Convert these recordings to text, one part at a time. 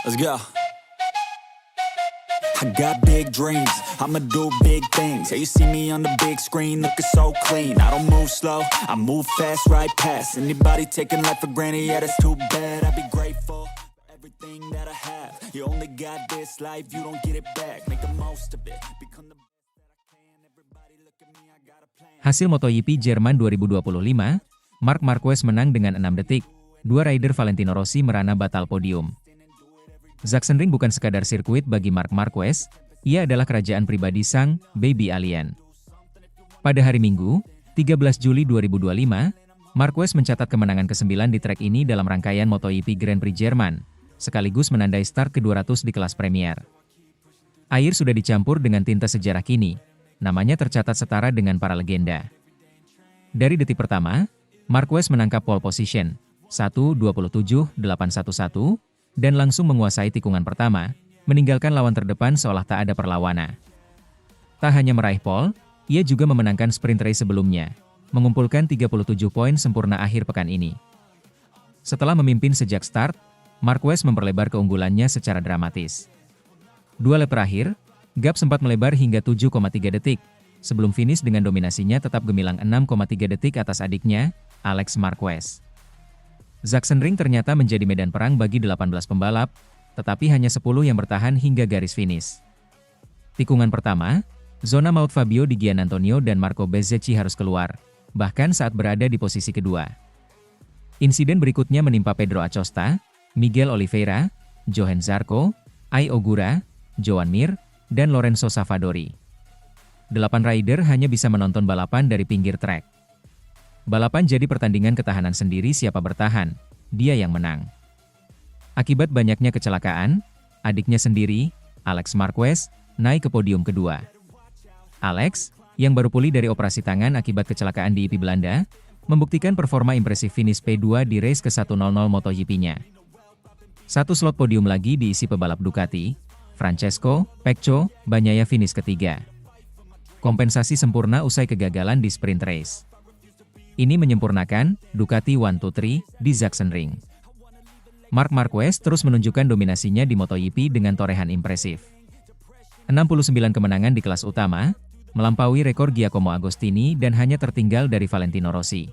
Let's go. I got big dreams, I'ma do big things. Yeah, you see me on the big screen, looking so clean. I don't move slow, I move fast, right past anybody taking life for granted. Yeah, that's too bad. I'd be grateful for everything that I have. You only got this life, you don't get it back. Make the most of it, become the best that I can. Everybody look at me, I got a plan. Hasil MotoGP Jerman 2025, Marc Marquez menang dengan 6 detik. Dua rider Valentino Rossi merana batal podium. Sachsenring bukan sekadar sirkuit bagi Marc Marquez, ia adalah kerajaan pribadi sang baby alien. Pada hari Minggu, 13 Juli 2025, Marquez mencatat kemenangan ke-9 di trek ini dalam rangkaian MotoGP Grand Prix Jerman, sekaligus menandai start ke-200 di kelas Premier. Air sudah dicampur dengan tinta sejarah kini, namanya tercatat setara dengan para legenda. Dari detik pertama, Marquez menangkap pole position, 1:27.811, dan langsung menguasai tikungan pertama, meninggalkan lawan terdepan seolah tak ada perlawanan. Tak hanya meraih pole, ia juga memenangkan sprint race sebelumnya, mengumpulkan 37 poin sempurna akhir pekan ini. Setelah memimpin sejak start, Marquez memperlebar keunggulannya secara dramatis. Dua lap terakhir, gap sempat melebar hingga 7,3 detik, sebelum finish dengan dominasinya tetap gemilang 6,3 detik atas adiknya, Alex Marquez. Sachsenring ternyata menjadi medan perang bagi 18 pembalap, tetapi hanya 10 yang bertahan hingga garis finish. Tikungan pertama, zona maut Fabio Di Giannantonio dan Marco Bezzecchi harus keluar, bahkan saat berada di posisi kedua. Insiden berikutnya menimpa Pedro Acosta, Miguel Oliveira, Johan Zarco, Ai Ogura, Joan Mir, dan Lorenzo Savadori. 8 rider hanya bisa menonton balapan dari pinggir trek. Balapan jadi pertandingan ketahanan sendiri, siapa bertahan, dia yang menang. Akibat banyaknya kecelakaan, adiknya sendiri, Alex Marquez, naik ke podium kedua. Alex, yang baru pulih dari operasi tangan akibat kecelakaan di IP Belanda, membuktikan performa impresif finish P2 di race ke-100 MotoGP-nya. Satu slot podium lagi diisi pebalap Ducati, Francesco Pecco Bagnaia finish ketiga. Kompensasi sempurna usai kegagalan di sprint race. Ini menyempurnakan Ducati 1-2-3 di Sachsenring. Marc Marquez terus menunjukkan dominasinya di MotoGP dengan torehan impresif. 69 kemenangan di kelas utama, melampaui rekor Giacomo Agostini dan hanya tertinggal dari Valentino Rossi.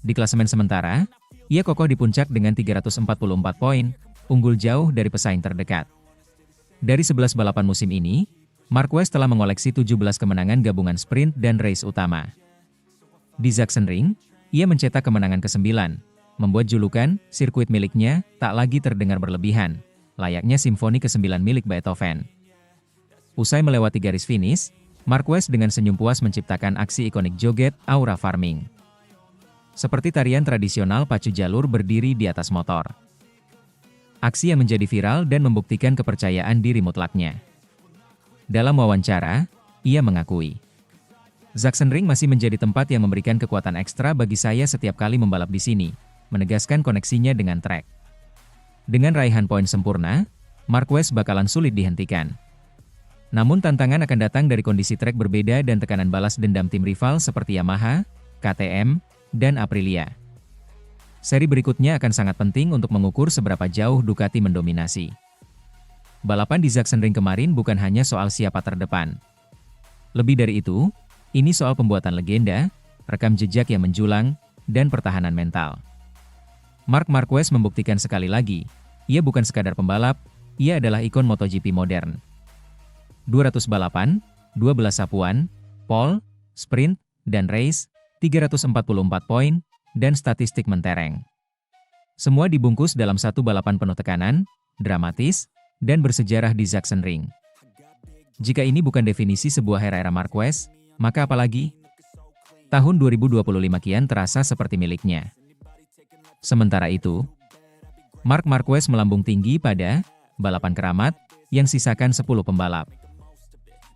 Di klasemen sementara, ia kokoh di puncak dengan 344 poin, unggul jauh dari pesaing terdekat. Dari 11 balapan musim ini, Marquez telah mengoleksi 17 kemenangan gabungan sprint dan race utama. Di Sachsenring, ia mencetak kemenangan ke-9, membuat julukan sirkuit miliknya tak lagi terdengar berlebihan, layaknya simfoni ke-9 milik Beethoven. Usai melewati garis finish, Marquez dengan senyum puas menciptakan aksi ikonik joget Aura Farming. Seperti tarian tradisional pacu jalur berdiri di atas motor. Aksi yang menjadi viral dan membuktikan kepercayaan diri mutlaknya. Dalam wawancara, ia mengakui, Sachsenring masih menjadi tempat yang memberikan kekuatan ekstra bagi saya setiap kali membalap di sini, menegaskan koneksinya dengan trek. Dengan raihan poin sempurna, Marquez bakalan sulit dihentikan. Namun tantangan akan datang dari kondisi trek berbeda dan tekanan balas dendam tim rival seperti Yamaha, KTM, dan Aprilia. Seri berikutnya akan sangat penting untuk mengukur seberapa jauh Ducati mendominasi. Balapan di Sachsenring kemarin bukan hanya soal siapa terdepan. Lebih dari itu, ini soal pembuatan legenda, rekam jejak yang menjulang, dan pertahanan mental. Marc Marquez membuktikan sekali lagi, ia bukan sekadar pembalap, ia adalah ikon MotoGP modern. 200 balapan, 12 sapuan, pole, sprint, dan race, 344 poin, dan statistik mentereng. Semua dibungkus dalam satu balapan penuh tekanan, dramatis, dan bersejarah di Sachsenring. Jika ini bukan definisi sebuah era Marquez, maka apalagi? Tahun 2025 kian terasa seperti miliknya. Sementara itu, Marc Marquez melambung tinggi pada balapan keramat yang sisakan 10 pembalap.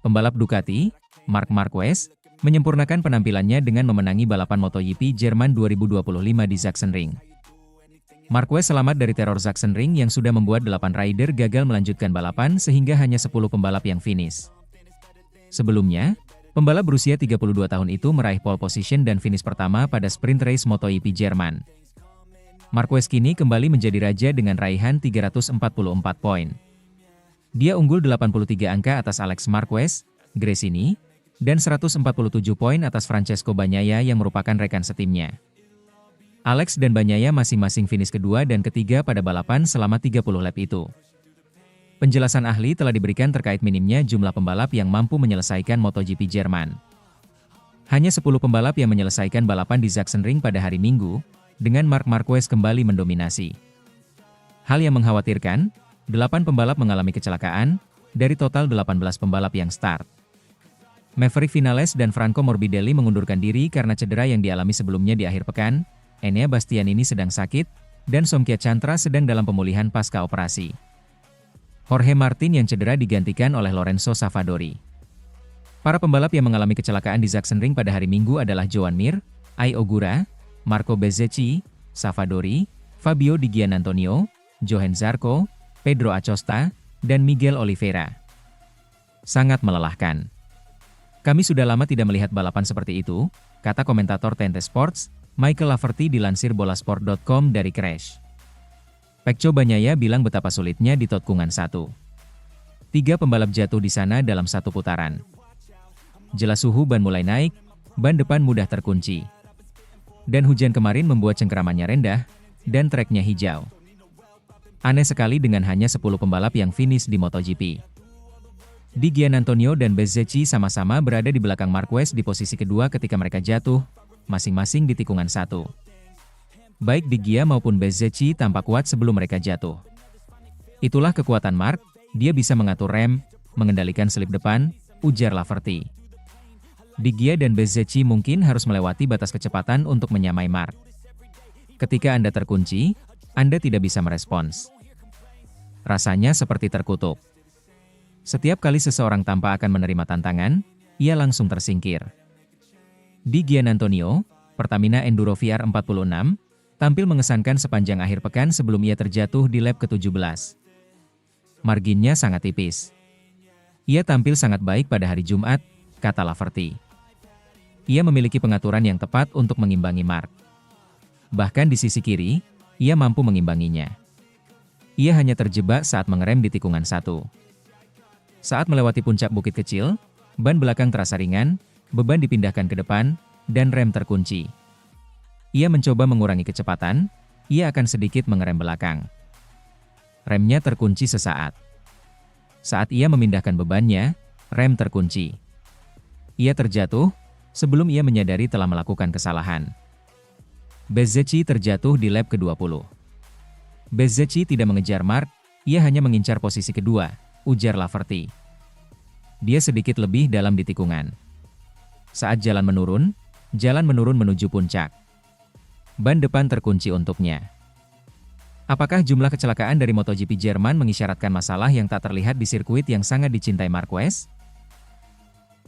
Pembalap Ducati, Marc Marquez, menyempurnakan penampilannya dengan memenangi balapan MotoGP Jerman 2025 di Sachsenring. Marquez selamat dari teror Sachsenring yang sudah membuat 8 rider gagal melanjutkan balapan sehingga hanya 10 pembalap yang finish. Sebelumnya, pembalap berusia 32 tahun itu meraih pole position dan finish pertama pada sprint race MotoGP Jerman. Marquez kini kembali menjadi raja dengan raihan 344 poin. Dia unggul 83 angka atas Alex Marquez, Gresini, dan 147 poin atas Francesco Bagnaia yang merupakan rekan setimnya. Alex dan Bagnaia masing-masing finish kedua dan ketiga pada balapan selama 30 lap itu. Penjelasan ahli telah diberikan terkait minimnya jumlah pembalap yang mampu menyelesaikan MotoGP Jerman. Hanya 10 pembalap yang menyelesaikan balapan di Sachsenring pada hari Minggu, dengan Marc Marquez kembali mendominasi. Hal yang mengkhawatirkan, 8 pembalap mengalami kecelakaan, dari total 18 pembalap yang start. Maverick Vinales dan Franco Morbidelli mengundurkan diri karena cedera yang dialami sebelumnya di akhir pekan, Enea Bastianini sedang sakit, dan Somkia Chantra sedang dalam pemulihan pasca operasi. Jorge Martin yang cedera digantikan oleh Lorenzo Savadori. Para pembalap yang mengalami kecelakaan di Sachsenring pada hari Minggu adalah Joan Mir, Ai Ogura, Marco Bezzecchi, Savadori, Fabio Di Giannantonio, Johann Zarco, Pedro Acosta, dan Miguel Oliveira. Sangat melelahkan. Kami sudah lama tidak melihat balapan seperti itu, kata komentator TNT Sports, Michael Laverty dilansir bolasport.com dari Crash. Pecco Bagnaia bilang betapa sulitnya di tikungan 1. 3 pembalap jatuh di sana dalam satu putaran. Jelas suhu ban mulai naik, ban depan mudah terkunci. Dan hujan kemarin membuat cengkeramannya rendah, dan treknya hijau. Aneh sekali dengan hanya 10 pembalap yang finish di MotoGP. Di Giannantonio dan Bezzecchi sama-sama berada di belakang Marquez di posisi kedua ketika mereka jatuh, masing-masing di tikungan 1. Baik Di Gia maupun Bezzecchi tampak kuat sebelum mereka jatuh. Itulah kekuatan Marc, dia bisa mengatur rem, mengendalikan selip depan, ujar Laverty. Di Gia dan Bezzecchi mungkin harus melewati batas kecepatan untuk menyamai Marc. Ketika Anda terkunci, Anda tidak bisa merespons. Rasanya seperti terkutuk. Setiap kali seseorang tanpa akan menerima tantangan, ia langsung tersingkir. Di Giannantonio, Pertamina Enduro VR46, tampil mengesankan sepanjang akhir pekan sebelum ia terjatuh di lap ke-17. Marginnya sangat tipis. Ia tampil sangat baik pada hari Jumat, kata Laverty. Ia memiliki pengaturan yang tepat untuk mengimbangi Marc. Bahkan di sisi kiri, ia mampu mengimbanginya. Ia hanya terjebak saat mengerem di tikungan 1. Saat melewati puncak bukit kecil, ban belakang terasa ringan, beban dipindahkan ke depan, dan rem terkunci. Ia mencoba mengurangi kecepatan, ia akan sedikit mengerem belakang. Remnya terkunci sesaat. Saat ia memindahkan bebannya, rem terkunci. Ia terjatuh, sebelum ia menyadari telah melakukan kesalahan. Bezzecchi terjatuh di lap ke-20. Bezzecchi tidak mengejar Marc, ia hanya mengincar posisi kedua, ujar Laverty. Dia sedikit lebih dalam di tikungan. Saat jalan menurun menuju puncak. Ban depan terkunci untuknya. Apakah jumlah kecelakaan dari MotoGP Jerman mengisyaratkan masalah yang tak terlihat di sirkuit yang sangat dicintai Marquez?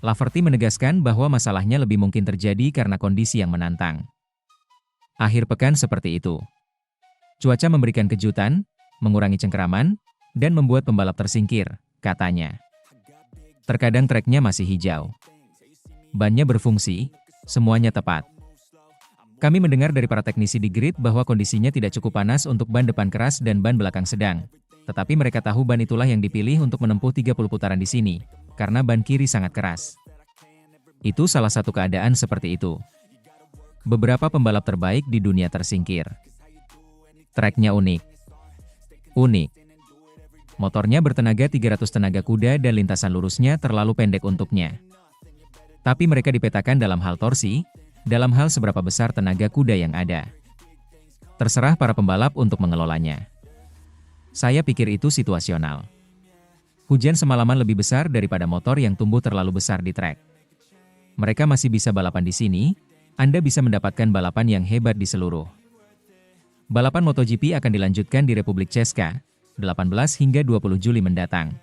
Laverty menegaskan bahwa masalahnya lebih mungkin terjadi karena kondisi yang menantang. Akhir pekan seperti itu. Cuaca memberikan kejutan, mengurangi cengkeraman, dan membuat pembalap tersingkir, katanya. Terkadang treknya masih hijau. Bannya berfungsi, semuanya tepat. Kami mendengar dari para teknisi di grid bahwa kondisinya tidak cukup panas untuk ban depan keras dan ban belakang sedang. Tetapi mereka tahu ban itulah yang dipilih untuk menempuh 30 putaran di sini, karena ban kiri sangat keras. Itu salah satu keadaan seperti itu. Beberapa pembalap terbaik di dunia tersingkir. Treknya unik. Motornya bertenaga 300 tenaga kuda dan lintasan lurusnya terlalu pendek untuknya. Tapi mereka dipetakan dalam hal torsi, dalam hal seberapa besar tenaga kuda yang ada. Terserah para pembalap untuk mengelolanya. Saya pikir itu situasional. Hujan semalaman lebih besar daripada motor yang tumbuh terlalu besar di trek. Mereka masih bisa balapan di sini, Anda bisa mendapatkan balapan yang hebat di seluruh. Balapan MotoGP akan dilanjutkan di Republik Česka, 18 hingga 20 Juli mendatang.